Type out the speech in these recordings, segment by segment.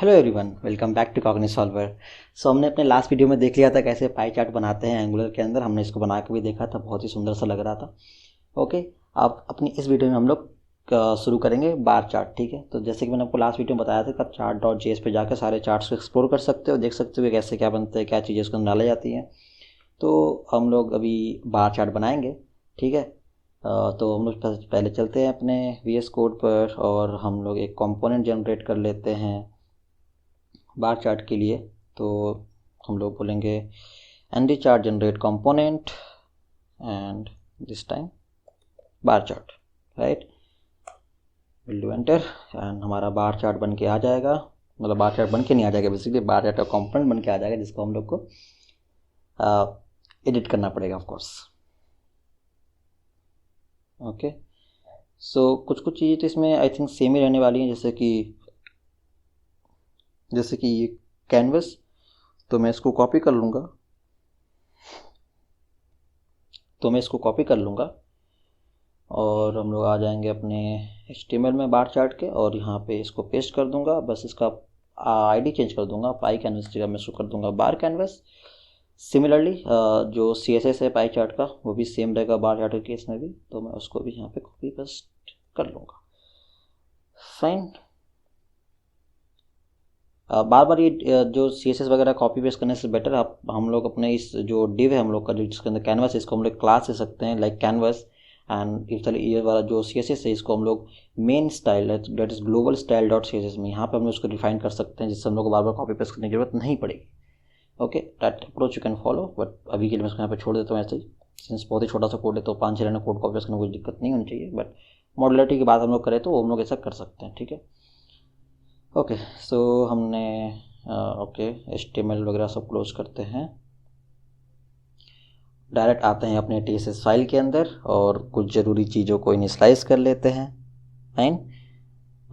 Hello everyone, welcome back to Cognis solver. हमने अपने last video में देख लिया था कैसे पाई चार्ट बनाते हैं एंगुलर के अंदर। हमने इसको बना के भी देखा था, बहुत ही सुंदर सा लग रहा था। ओके, अब अपनी इस वीडियो में हम लोग शुरू करेंगे बार चार्ट। ठीक है, तो जैसे कि मैंने आपको लास्ट वीडियो में बताया था कि आप chart.js पे जाकर सारे चार्ट्स को एक्सप्लोर कर सकते हो, देख सकते हो कि कैसे क्या बनते हैं, क्या चीज़ें उसको डाली जाती हैं। तो हम लोग अभी बार चार्ट बनाएंगे। ठीक है, तो हम लोग पहले चलते हैं अपने VS कोड पर और हम लोग एक कंपोनेंट जनरेट कर लेते हैं बार चार्ट के लिए। तो हम लोग बोलेंगे ND chart generate component and this time bar chart, right. Will do enter and हमारा बार चार्ट बन के आ जाएगा। मतलब बार चार्ट बन के नहीं आ जाएगा, बेसिकली बार चार्ट का कंपोनेंट बन के आ जाएगा, जिसको हम लोग को एडिट करना पड़ेगा ऑफ कोर्स। ओके, सो कुछ कुछ चीज़ें तो इसमें आई थिंक सेम ही रहने वाली हैं, जैसे कि ये कैनवस, तो मैं इसको कॉपी कर लूँगा और हम लोग आ जाएंगे अपने HTML में बार चार्ट के और यहाँ पे इसको पेस्ट कर दूंगा। बस इसका आईडी चेंज कर दूंगा, पाई कैनवस जगह मैं इसको कर दूंगा बार कैनवस। सिमिलरली जो CSS है पाई चार्ट का वो भी सेम रहेगा बार चार्ट के केस में भी, तो मैं उसको भी यहाँ पे कॉपी पेस्ट कर लूँगा। फाइन। बार बार ये जो CSS वगैरह कॉपी पेस्ट करने से बेटर हम लोग अपने इस जो डिव है हम लोग का, जो जिसके अंदर कैनवस है, इसको हम लोग क्लास दे सकते हैं लाइक कैनवस। एंड ये वाला जो CSS है इसको हम लोग main style that is global style dot CSS में यहाँ पे हम लोग उसको डिफाइन कर सकते हैं, जिससे हम लोग को बार बार कॉपी पेस्ट करने की जरूरत नहीं पड़ेगी। Okay, that approach you can follow, but अभी के लिए मैं इसको यहाँ पे छोड़ देता हूँ ऐसे ही, सिंस बहुत ही छोटा सा कोड है तो 5-6 लाइन कोड कॉपी पेस्ट करने में कोई दिक्कत नहीं होनी चाहिए। बट मॉडुलरिटी की बात हम लोग करें तो हम लोग ऐसा कर सकते हैं। ठीक है, ओके। सो हमने ओके HTML वगैरह सब क्लोज करते हैं, डायरेक्ट आते हैं अपने TSS फाइल के अंदर और कुछ ज़रूरी चीज़ों को इनिशियलाइज कर लेते हैं। Fine,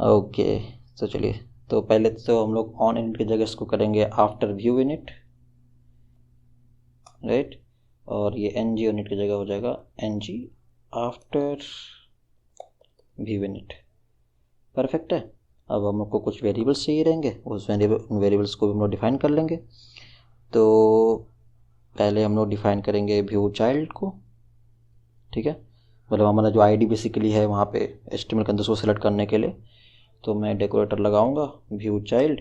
okay. तो चलिए, तो पहले तो हम लोग ऑन इनिट की जगह इसको करेंगे आफ्टर व्यू इनिट, राइट। और ये ng यूनिट की जगह हो जाएगा ng after view init. Perfect है। अब हम लोग को कुछ वेरिएबल्स चाहिए रहेंगे, उस वेरिएबल्स को भी हम लोग डिफाइन कर लेंगे। तो पहले हम लोग डिफाइन करेंगे व्यू चाइल्ड को। ठीक है, मतलब हमारा जो आईडी बेसिकली है वहाँ पे HTML के अंदर उसको सेलेक्ट करने के लिए, तो मैं डेकोरेटर लगाऊंगा व्यू चाइल्ड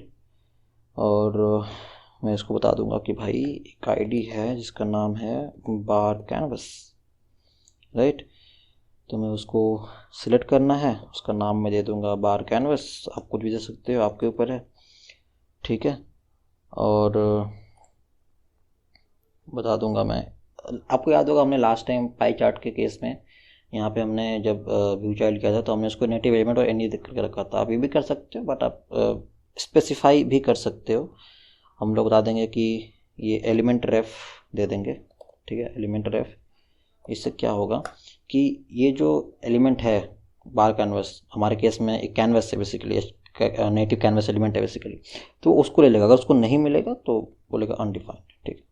और मैं इसको बता दूंगा कि भाई एक आईडी है जिसका नाम है बार कैनवस, राइट। तो मैं उसको सिलेक्ट करना है, उसका नाम मैं दे दूंगा बार कैनवस। आप कुछ भी दे सकते हो, आपके ऊपर है। ठीक है, और बता दूंगा मैं, आपको याद होगा हमने लास्ट टाइम पाई चार्ट के केस में यहाँ पे हमने जब व्यू चाइल्ड किया था तो हमने उसको नेटिव एलिमेंट और एनी देख करके रखा था। आप ये भी कर सकते हो, बट आप स्पेसिफाई भी कर सकते हो। हम लोग बता देंगे कि ये एलिमेंट रेफ दे देंगे। ठीक है, एलिमेंट रेफ, इससे क्या होगा कि ये जो एलिमेंट है बार कैनवस, हमारे केस में एक कैनवस है बेसिकली, नेटिव कैनवस एलिमेंट है बेसिकली, तो उसको ले लेगा। अगर उसको नहीं मिलेगा तो बोलेगा अनडिफाइंड। ठीक है,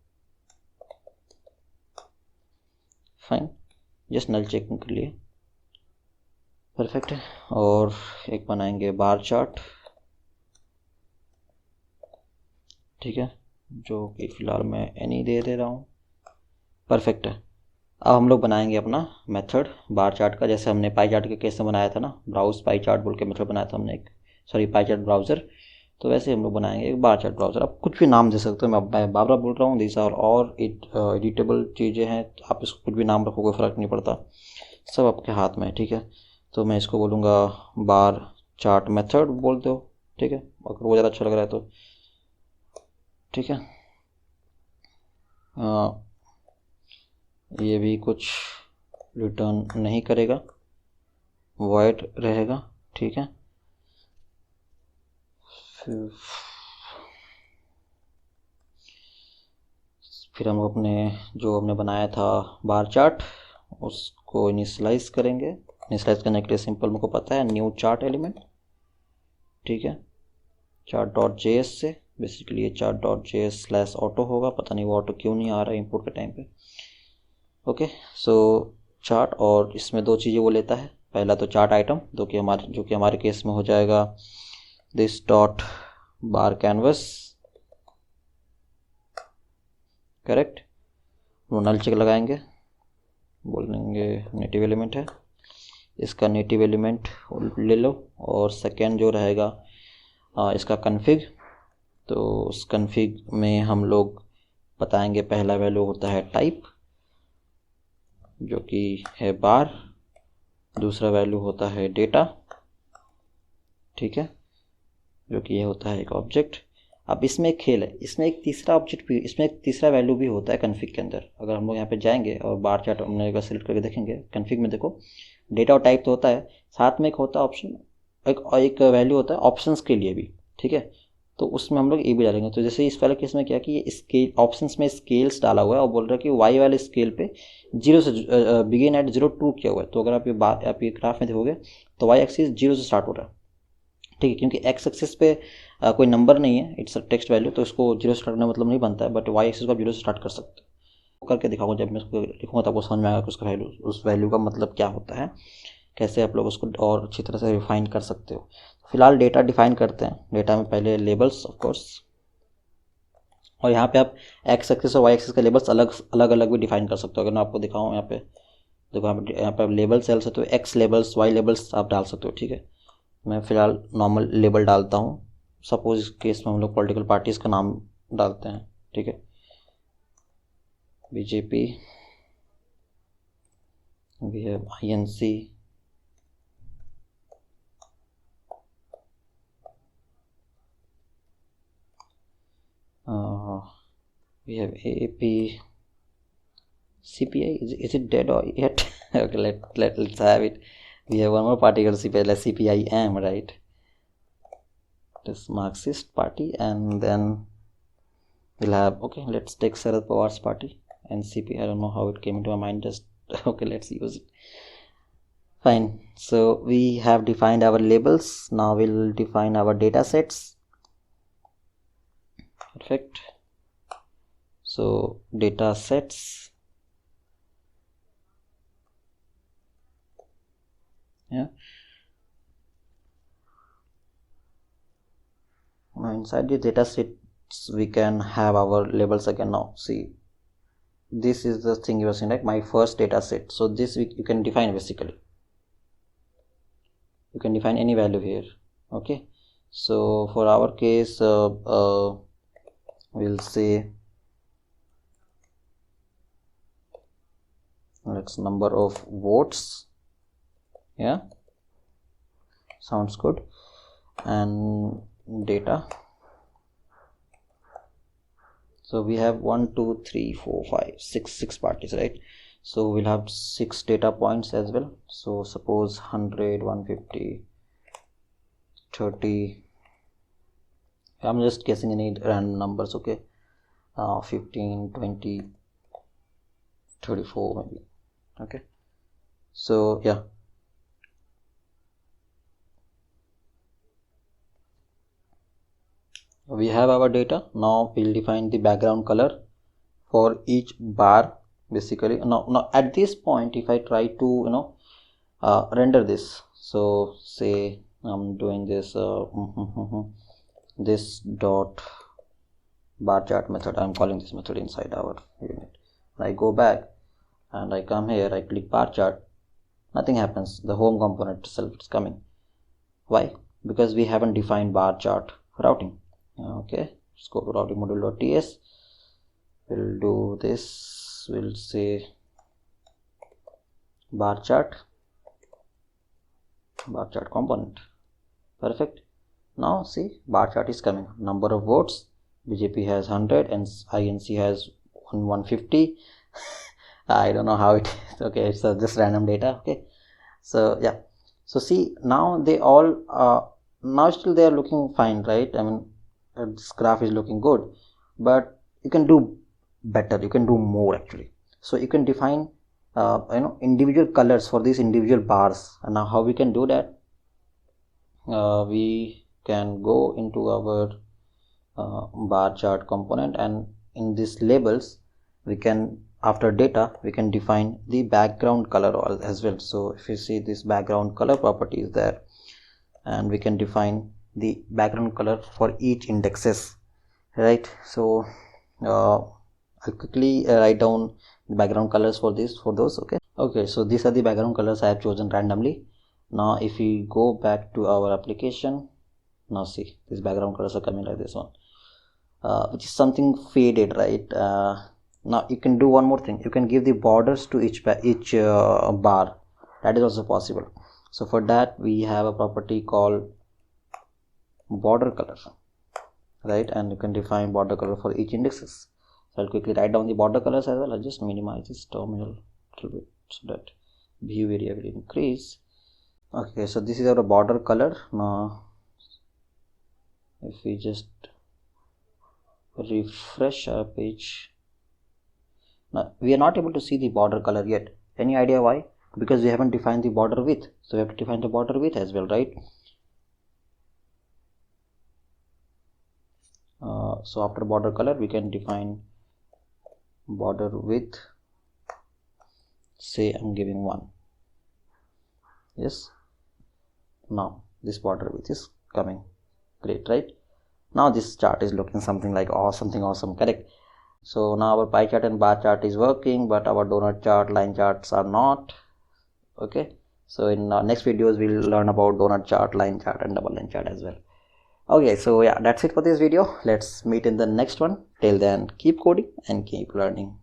फाइन, जस्ट नल चेकिंग के लिए। परफेक्ट है, और एक बनाएंगे बार चार्ट। ठीक है, जो कि फिलहाल मैं एनी दे रहा हूँ। परफेक्ट है। अब हम लोग बनाएंगे अपना मेथड बार चार्ट का, जैसे हमने पाई चार्ट के केस में बनाया था ना, ब्राउज पाई चार्ट बोल के मेथड बनाया था हमने एक, सॉरी पाई चार्ट ब्राउज़र। तो वैसे हम लोग बनाएंगे एक बार चार्ट ब्राउज़र। आप कुछ भी नाम दे सकते हो, मैं बार बार बोल रहा हूँ, दीज आर और एडिटेबल चीज़ें हैं, आप इसको कुछ भी नाम रखो, कोई फ़र्क नहीं पड़ता, सब आपके हाथ में है। ठीक है, तो मैं इसको बोलूँगा बार चार्ट मेथड बोल दो। ठीक है, अगर वो ज़्यादा अच्छा लग रहा है तो। ठीक है, ये भी कुछ रिटर्न नहीं करेगा, वॉइड रहेगा। ठीक है, फिर हम अपने जो हमने बनाया था बार चार्ट उसको इनिशियलाइज करेंगे। इनिशियलाइज करने के लिए सिंपल मुझको पता है, न्यू चार्ट एलिमेंट। ठीक है, chart.js से बेसिकली ये chart.js/auto होगा, पता नहीं वो ऑटो क्यों नहीं आ रहा है इंपोर्ट के टाइम पे। ओके, सो चार्ट, और इसमें दो चीज़ें वो लेता है। पहला तो चार्ट आइटम जो कि हमारे केस में हो जाएगा this dot bar canvas, correct. Null check लगाएंगे, बोलेंगे नेटिव एलिमेंट है, इसका नेटिव एलिमेंट ले लो। और सेकेंड जो रहेगा इसका कन्फिग, तो उस कन्फिग में हम लोग बताएंगे पहला वैल्यू होता है टाइप जो कि है बार, दूसरा वैल्यू होता है डेटा, ठीक है, जो कि ये होता है एक ऑब्जेक्ट। अब इसमें एक खेल है, इसमें एक तीसरा ऑब्जेक्ट भी, इसमें एक तीसरा वैल्यू भी होता है कन्फिग के अंदर। अगर हम लोग यहाँ पे जाएंगे और बार चार्ट हमने अगर सेलेक्ट करके देखेंगे कन्फिग में, देखो डेटा और टाइप तो होता है, साथ में एक होता है ऑप्शन, एक वैल्यू होता है ऑप्शंस के लिए भी, ठीक है। तो उसमें हम लोग ये भी डालेंगे। तो जैसे इस वाले केस में क्या कि ये स्केल ऑप्शंस में स्केल्स डाला हुआ है और बोल रहा है कि वाई वाले स्केल पे 0 से बिगिन एट 0 टू किया हुआ है। तो अगर आप ये ग्राफ में देखोगे तो वाई एक्सिस 0 से स्टार्ट हो रहा है, ठीक है, क्योंकि एक्स एक्सिस पे कोई नंबर नहीं है, इट्स अ टेक्स्ट वैल्यू, तो इसको 0 से स्टार्ट करना मतलब नहीं बनता है, बट वाई एक्सिस को आप 0 से स्टार्ट कर सकते हो। करके दिखाऊंगा, जब मैं उसको लिखूंगा तो आपको समझ में आएगा कि उसका वैल्यू, उस वैल्यू का मतलब क्या होता है, कैसे आप लोग उसको और अच्छी तरह से रिफाइन कर सकते हो। फिलहाल डेटा डिफाइन करते हैं। डेटा में पहले लेबल्स ऑफ कोर्स, और यहाँ पे आप एक्स एक्सिस और वाई एक्सिस के लेबल्स अलग अलग भी डिफाइन कर सकते हो। अगर मैं आपको दिखाऊँ, यहाँ पे देखो, यहाँ पे लेबल सेल्स है, तो एक्स लेबल्स वाई लेबल्स आप डाल सकते हो, ठीक है। मैं फ़िलहाल नॉर्मल लेबल डालता हूँ। सपोज इस केस में हम लोग पॉलिटिकल पार्टीज़ का नाम डालते हैं, ठीक है, BJP, we have INC, we have AAP, CPI. Is it dead or yet? Okay, let's have it. We have one more party called CPI, like CPIM, right? This Marxist party, and then we'll have, okay, let's take Sharad Pawar's party, NCP. I don't know how it came into my mind, just okay, let's use it. Fine. So we have defined our labels. Now we'll define our data sets. Perfect. So data sets, yeah. Now inside the data sets we can have our labels again. Now see, this is the thing you are seeing, like my first data set. So this you can define, basically you can define any value here, okay. So for our case we'll say, let's number of votes, yeah, sounds good. And data, so we have 1 2 3 4 5 6 parties, right? So we'll have 6 data points as well. So suppose 100 150 30, I'm just guessing any random numbers, okay, 15 20 34 maybe, okay. So yeah, we have our data. Now we'll define the background color for each bar, basically. Now at this point, if I try to render this, so say I'm doing this this dot bar chart method, I'm calling this method inside our unit. I go back and I come here, I click bar chart, nothing happens. The home component itself is coming. Why? Because we haven't defined bar chart routing. Okay, let's go to routing module.ts. We'll do this, we'll say bar chart component. Perfect. Now see, bar chart is coming. Number of votes, BJP has 100 and INC has 150. I don't know how it is. Okay, it's just random data. Okay, so yeah, so see, now they all now still they are looking fine, right? I mean, this graph is looking good, but you can do better, you can do more actually. So you can define individual colors for these individual bars. And now how we can do that? We can go into our bar chart component, and in these labels we can, after data, we can define the background color as well. So if you see, this background color property is there, and we can define the background color for each indexes, right? So I'll quickly write down the background colors for those. Okay, so these are the background colors I have chosen randomly. Now if we go back to our application, now see, these background colors are coming like this one, which is something faded, right? Now you can do one more thing. You can give the borders to each bar. That is also possible. So for that we have a property called border color, right? And you can define border color for each indexes. So I'll quickly write down the border colors as well. I'll just minimize this terminal a little bit so that view area will increase. Okay, so this is our border color. Now if we just refresh our page, now we are not able to see the border color yet. Any idea why? Because we haven't defined the border width. So we have to define the border width as well, right? So after border color we can define border width. Say I'm giving 1. Yes, now this border width is coming. Great, right? Now this chart is looking something like something awesome, correct? So now our pie chart and bar chart is working, but our donut chart, line charts are not. Okay, so in next videos we'll learn about donut chart, line chart and double line chart as well. Okay, so yeah, that's it for this video. Let's meet in the next one. Till then, keep coding and keep learning.